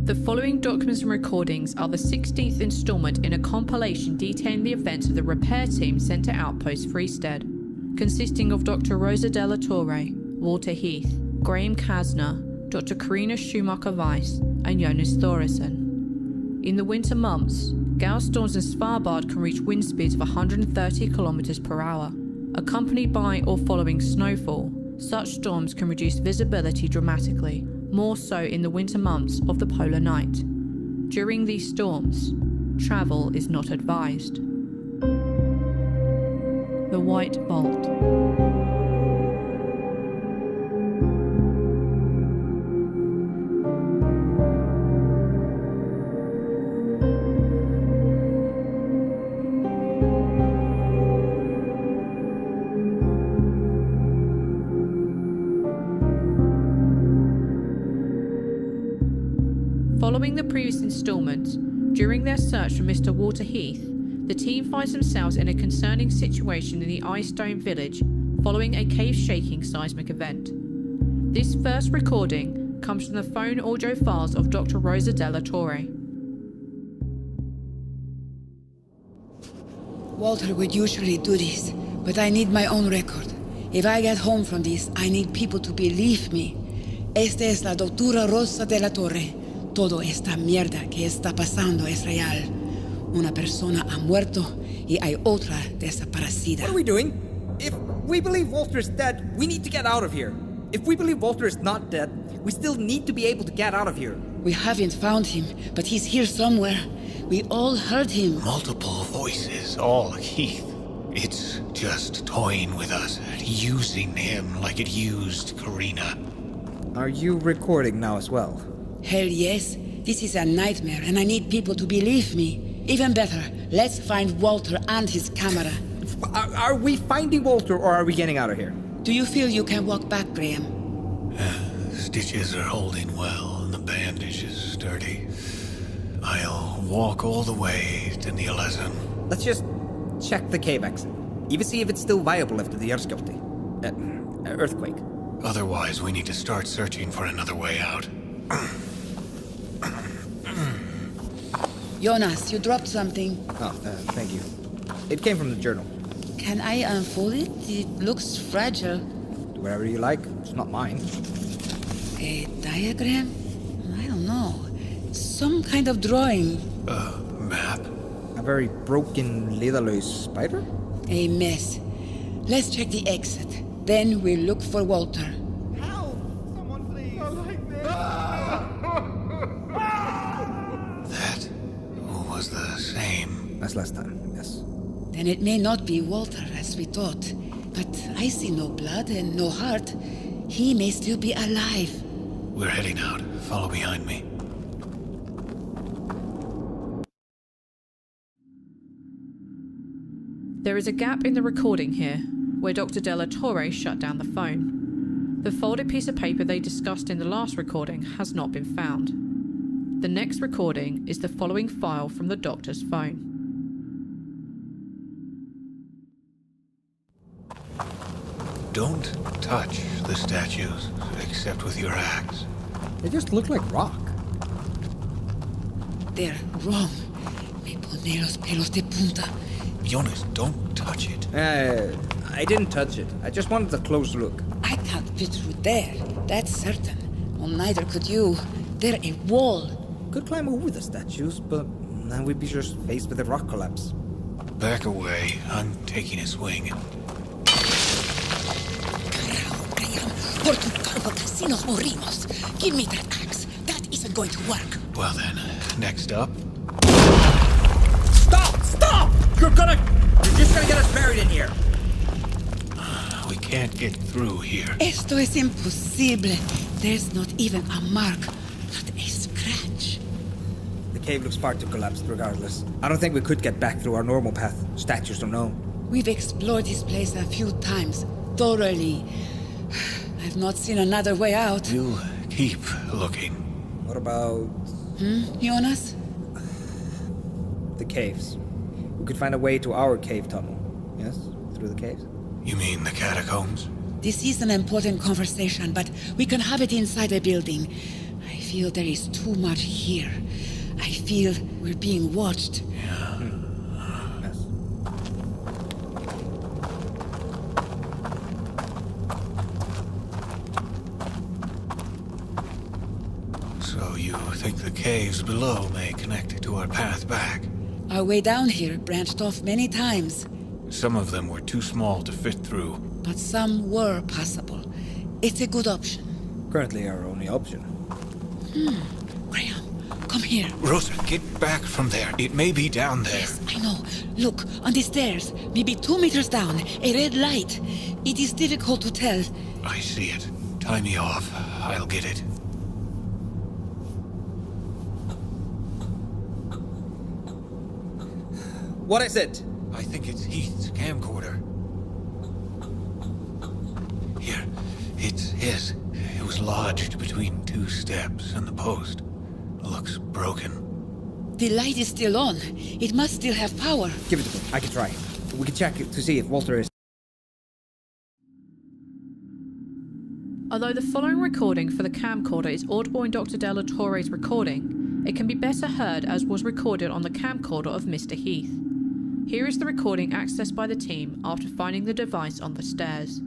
The following documents and recordings are the 16th installment in a compilation detailing the events of the repair team sent to Outpost Freestead, consisting of Dr. Rosa della Torre, Walter Heath, Graham Casner, Dr. Karina Schumacher-Weiß, and Jónas Þórirsson. In the winter months, gale storms in Svalbard can reach wind speeds of 130 km per hour. Accompanied by or following snowfall, such storms can reduce visibility dramatically, more so in the winter months of the polar night. During these storms, travel is not advised. The White Vault. Following the previous instalment, during their search for Mr. Walter Heath, the team finds themselves in a concerning situation in the Ice Dome village following a cave-shaking seismic event. This first recording comes from the phone audio files of Dr. Rosa della Torre. Walter would usually do this, but I need my own record. If I get home from this, I need people to believe me. Esta es la doctora Rosa della Torre. Todo esta mierda que está pasando es real. Una persona ha muerto y hay otra desaparecida. What are we doing? If we believe Walter is dead, we need to get out of here. If we believe Walter is not dead, we still need to be able to get out of here. We haven't found him, but he's here somewhere. We all heard him. Multiple voices, all Heath. It's just toying with us, using him like it used Karina. Are you recording now as well? Hell yes. This is a nightmare, and I need people to believe me. Even better, let's find Walter and his camera. Are we finding Walter, or are we getting out of here? Do you feel you can walk back, Graham? Stitches are holding well, and the bandage is sturdy. I'll walk all the way to Nielesen. Let's just check the cave exit. Even see if it's still viable after the earthquake. Otherwise, we need to start searching for another way out. Jónas, you dropped something. Oh, thank you. It came from the journal. Can I unfold it? It looks fragile. Do whatever you like. It's not mine. A diagram? I don't know. Some kind of drawing. A map? A very broken, leaderless spider? A mess. Let's check the exit. Then we'll look for Walter. Help! Someone please! Not like this! That was the same. As last time, yes. Then it may not be Walter as we thought. But I see no blood and no heart. He may still be alive. We're heading out. Follow behind me. There is a gap in the recording here, where Dr. Della Torre shut down the phone. The folded piece of paper they discussed in the last recording has not been found. The next recording is the following file from the doctor's phone. Don't touch the statues, except with your axe. They just look like rock. They're wrong. Me pone los pelos de punta. Jónas, don't touch it. I didn't touch it. I just wanted a close look. I can't fit through there. That's certain. Well, neither could you. They're a wall. Could climb over the statues, but then we'd be just faced with a rock collapse. Back away. I'm taking a swing. Por tu culpa casi nos morimos. Give me that axe. That isn't going to work. Well then, next up. Stop! Stop! You're just gonna get us buried in here. We can't get through here. Esto es imposible. There's not even a mark. Not a scratch. The cave looks far too collapsed regardless. I don't think we could get back through our normal path. Statues don't know. We've explored this place a few times. Thoroughly. I've not seen another way out. You keep looking. What about... Jónas? the caves? We could find a way to our cave tunnel. Yes? Through the caves? You mean the catacombs? This is an important conversation, but we can have it inside a building. I feel there is too much here. I feel we're being watched. Yeah. Yes. So you think the caves below may connect to our path back? Our way down here branched off many times, Some of them were too small to fit through. but some were passable. It's a good option. Currently our only option. Graham, come here. Rosa, get back from there. It may be down there. Yes, I know. Look, on the stairs, maybe 2 meters down, a red light. It is difficult to tell. I see it. Tie me off. I'll get it. What is it? I think it's Heath's camcorder. Here, it's his. It was lodged between 2 steps and the post. Looks broken. The light is still on. It must still have power. Give it to me. I can try. We can check it to see if Walter is... Although the following recording for the camcorder is audible in Dr. Della Torre's recording, it can be better heard as was recorded on the camcorder of Mr. Heath. Here is the recording accessed by the team after finding the device on the stairs.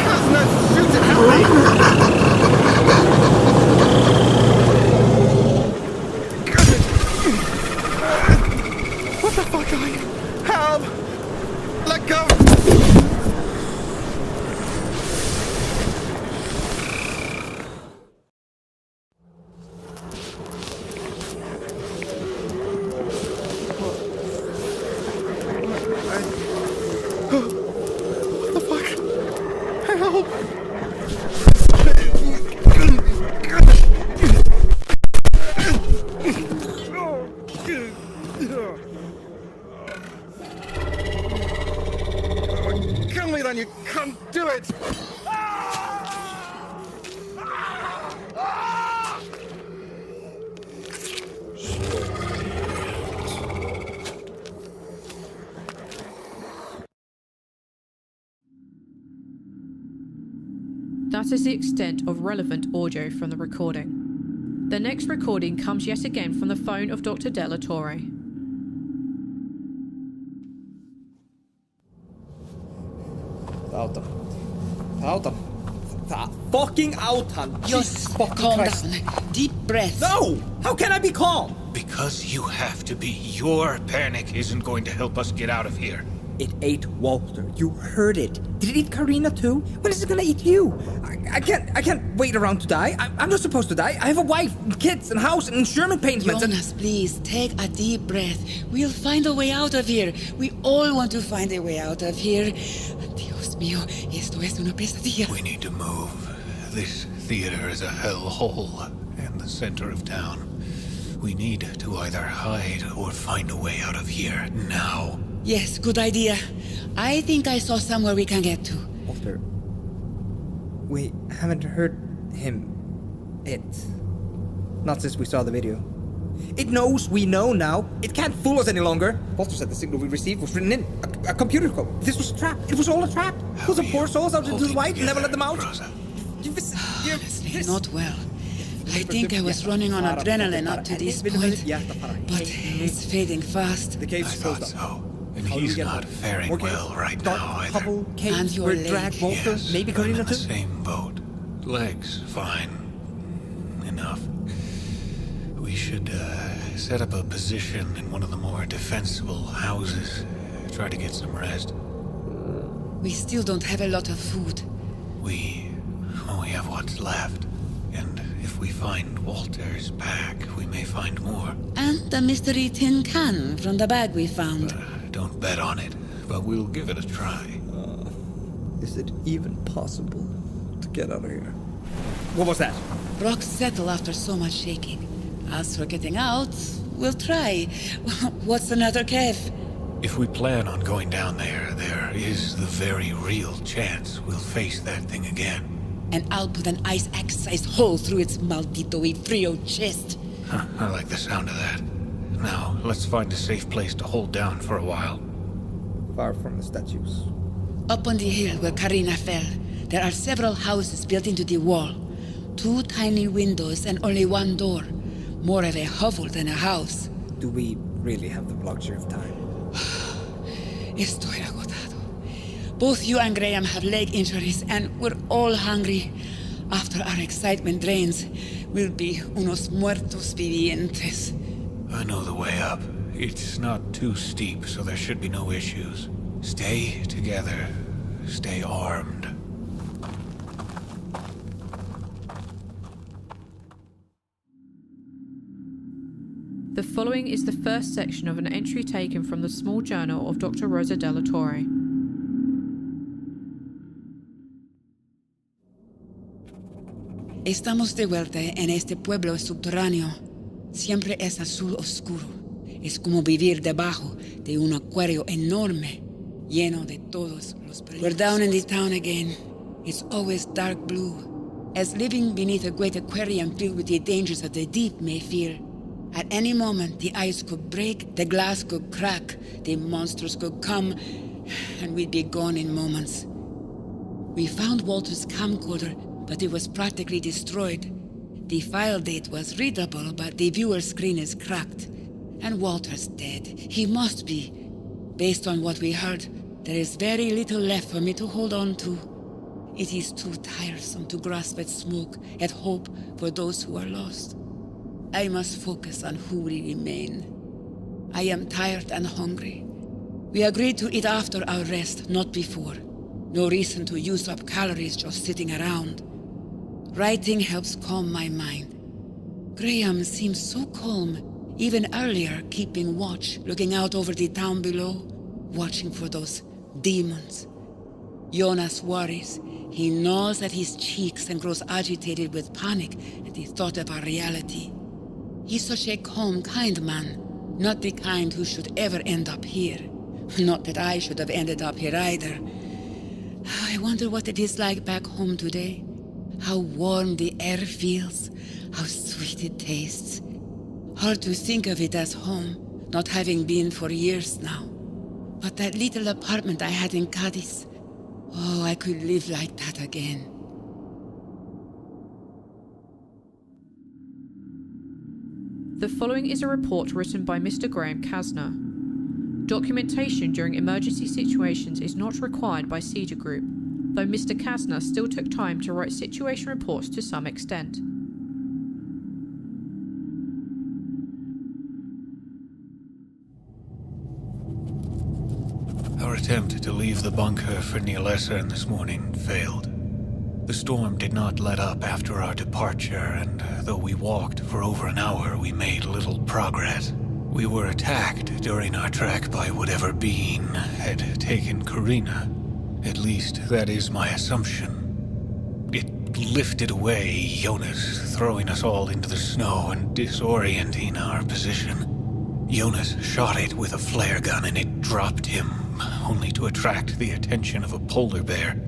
Casner, shoot it, help me! What the fuck are you? Help! Let go! What the fuck? Help! Kill me then, you can't do it! That is the extent of relevant audio from the recording. The next recording comes yet again from the phone of Dr. Della Torre. Auta. Auta. Fucking auta. Just calm down. Deep breath. No! How can I be calm? Because you have to be. Your panic isn't going to help us get out of here. It ate Walter. You heard it. Did it eat Karina too? When is it gonna eat you? I can't wait around to die. I'm not supposed to die. I have a wife, and kids, and house, and insurance payments. And... Jónas, please, take a deep breath. We'll find a way out of here. We all want to find a way out of here. Dios mío, esto es una pesadilla. We need to move. This theater is a hellhole in the center of town. We need to either hide or find a way out of here now. Yes, good idea. I think I saw somewhere we can get to. Walter, we haven't heard him. Not since we saw the video. It knows we know now. It can't fool us any longer. Walter said the signal we received was written in a computer code. This was a trap. It was all a trap. Put some poor souls out into the white and never let them out. Rosa. Honestly, not well. I think I was running on adrenaline up to this point, but it's fading fast. The I cave's thought closed up. so. And How do we he's get not out? faring More caves? well right Dark now either. Hovel And caves your where leg. drag Walter, Yes, maybe I'm Karina in the too? same boat. Legs, fine. Enough. We should set up a position in one of the more defensible houses. Try to get some rest. We still don't have a lot of food. We only have what's left. And if we find Walter's pack, we may find more. And the mystery tin can from the bag we found. Don't bet on it, but we'll give it a try. Is it even possible to get out of here? What was that? Rocks settle after so much shaking. As for getting out, we'll try. What's another cave? If we plan on going down there, there is the very real chance we'll face that thing again. And I'll put an ice axe-sized hole through its maldito y frio chest. Huh, I like the sound of that. Now, let's find a safe place to hold down for a while. Far from the statues. Up on the hill where Karina fell, there are several houses built into the wall. 2 tiny windows and only 1 door. More of a hovel than a house. Do we really have the luxury of time? Estoy agotado. Both you and Graham have leg injuries, and we're all hungry. After our excitement drains, we'll be unos muertos vivientes. I know the way up. It's not too steep, so there should be no issues. Stay together. Stay armed. The following is the first section of an entry taken from the small journal of Dr. Rosa della Torre. Estamos de vuelta en este pueblo subterráneo. Siempre es azul oscuro. Es como vivir debajo de un acuario enorme, lleno de todos los peligros. We're down in the town again. It's always dark blue, as living beneath a great aquarium filled with the dangers of the deep may feel. At any moment, the ice could break, the glass could crack, the monsters could come, and we'd be gone in moments. We found Walter's camcorder, but it was practically destroyed. The file date was readable, but the viewer screen is cracked. And Walter's dead. He must be. Based on what we heard, there is very little left for me to hold on to. It is too tiresome to grasp at smoke, at hope for those who are lost. I must focus on who we remain. I am tired and hungry. We agreed to eat after our rest, not before. No reason to use up calories just sitting around. Writing helps calm my mind. Graham seems so calm, even earlier keeping watch, looking out over the town below, watching for those demons. Jónas worries. He gnaws at his cheeks and grows agitated with panic at the thought of our reality. He's such a calm, kind man, not the kind who should ever end up here. Not that I should have ended up here either. I wonder what it is like back home today. How warm the air feels, how sweet it tastes. Hard to think of it as home, not having been for years now. But that little apartment I had in Cadiz, oh, I could live like that again. The following is a report written by Mr. Graham Casner. Documentation during emergency situations is not required by Cedar Group, though Mr. Casner still took time to write situation reports to some extent. Our attempt to leave the bunker for Nielesen this morning failed. The storm did not let up after our departure, and though we walked for over an hour, we made little progress. We were attacked during our trek by whatever being had taken Karina. At least, that is my assumption. It lifted away Jónas, throwing us all into the snow and disorienting our position. Jónas shot it with a flare gun and it dropped him, only to attract the attention of a polar bear.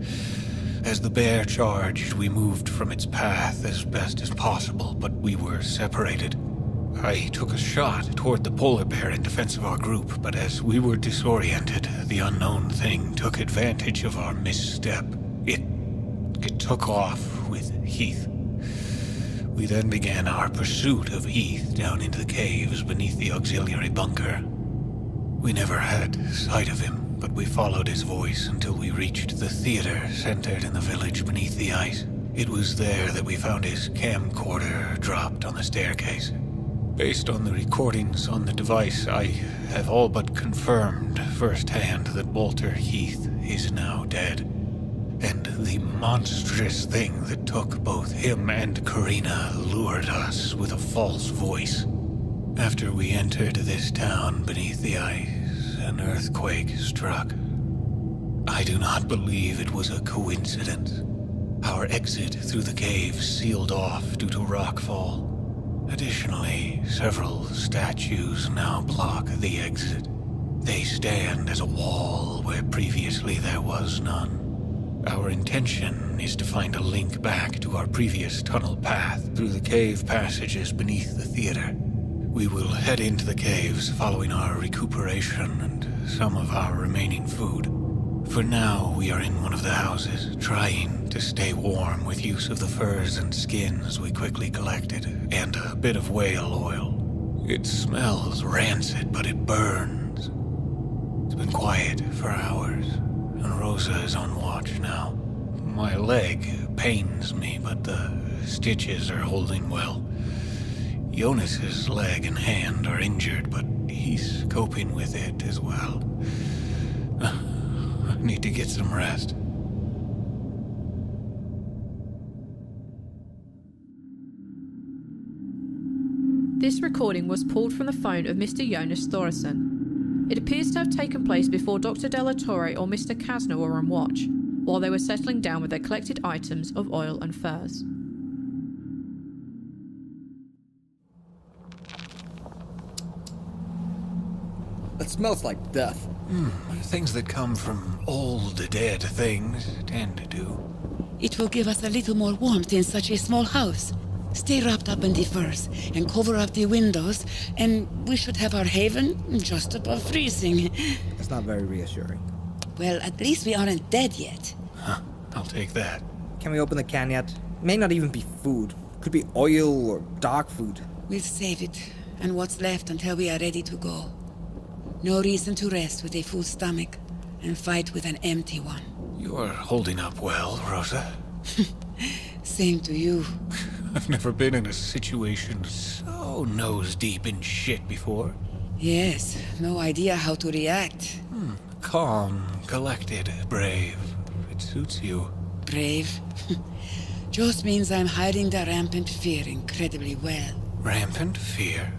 As the bear charged, we moved from its path as best as possible, but we were separated. I took a shot toward the polar bear in defense of our group, but as we were disoriented, the unknown thing took advantage of our misstep. It took off with Heath. We then began our pursuit of Heath down into the caves beneath the auxiliary bunker. We never had sight of him, but we followed his voice until we reached the theater centered in the village beneath the ice. It was there that we found his camcorder dropped on the staircase. Based on the recordings on the device, I have all but confirmed firsthand that Walter Heath is now dead. And the monstrous thing that took both him and Karina lured us with a false voice. After we entered this town beneath the ice, an earthquake struck. I do not believe it was a coincidence. Our exit through the cave sealed off due to rockfall. Additionally, several statues now block the exit. They stand as a wall where previously there was none. Our intention is to find a link back to our previous tunnel path through the cave passages beneath the theater. We will head into the caves following our recuperation and some of our remaining food. For now, we are in one of the houses, trying to stay warm with use of the furs and skins we quickly collected, and a bit of whale oil. It smells rancid, but it burns. It's been quiet for hours, and Rosa is on watch now. My leg pains me, but the stitches are holding well. Jónas's leg and hand are injured, but he's coping with it as well. I need to get some rest. This recording was pulled from the phone of Mr. Jónas Þórirsson. It appears to have taken place before Dr. Della Torre or Mr. Casner were on watch, while they were settling down with their collected items of oil and furs. It smells like death. Things that come from old, dead things tend to. It will give us a little more warmth in such a small house. Stay wrapped up in the furs and cover up the windows, and we should have our haven just above freezing. It's not very reassuring. Well, at least we aren't dead yet. Huh, I'll take that. Can we open the can yet? It may not even be food. Could be oil or dog food. We'll save it and what's left until we are ready to go. No reason to rest with a full stomach and fight with an empty one. You're holding up well, Rosa. Same to you. I've never been in a situation so nose-deep in shit before. Yes, no idea how to react. Calm, collected, brave. It suits you. Brave? Just means I'm hiding the rampant fear incredibly well. Rampant fear?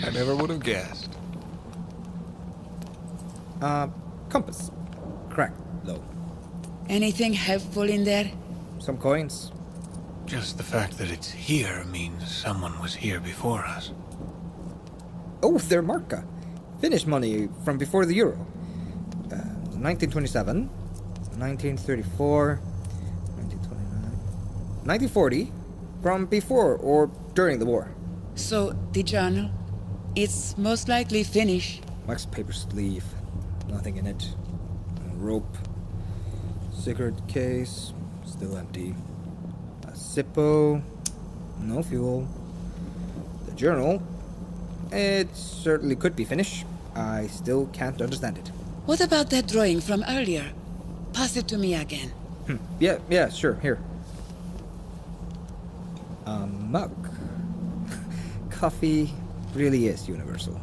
I never would have guessed. Compass. Cracked, though. Anything helpful in there? Some coins. Just the fact that it's here means someone was here before us. Oh, they're marca. Finnish money from before the euro. 1927, 1934, 1929, 1940, from before or during the war. So, the journal? It's most likely Finnish. Wax paper sleeve. Nothing in it. A rope. Cigarette case. Still empty. A Zippo. No fuel. The journal. It certainly could be Finnish. I still can't understand it. What about that drawing from earlier? Pass it to me again. Yeah, sure, here. A mug. Coffee really is universal.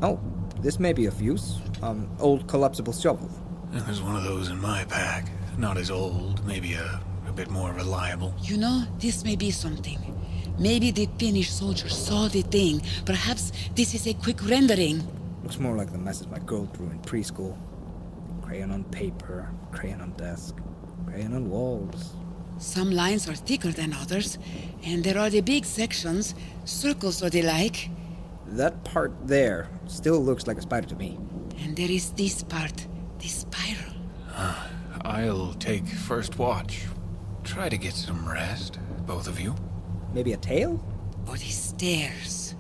Oh, this may be of use. Old collapsible shovel. There's one of those in my pack. Not as old, maybe a bit more reliable. You know, this may be something. Maybe the Finnish soldiers saw the thing. Perhaps this is a quick rendering. Looks more like the message my girl drew in preschool. Crayon on paper, crayon on desk, crayon on walls. Some lines are thicker than others, and there are the big sections, circles or the like. That part there still looks like a spider to me. And there is this part, the spiral. I'll take first watch. Try to get some rest, both of you. Maybe a tail? Or the stairs.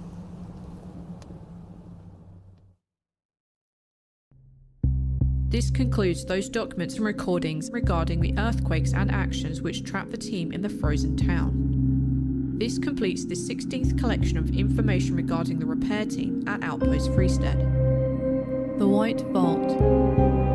This concludes those documents and recordings regarding the earthquakes and actions which trapped the team in the frozen town. This completes the 16th collection of information regarding the repair team at Outpost Freestead. The White Vault.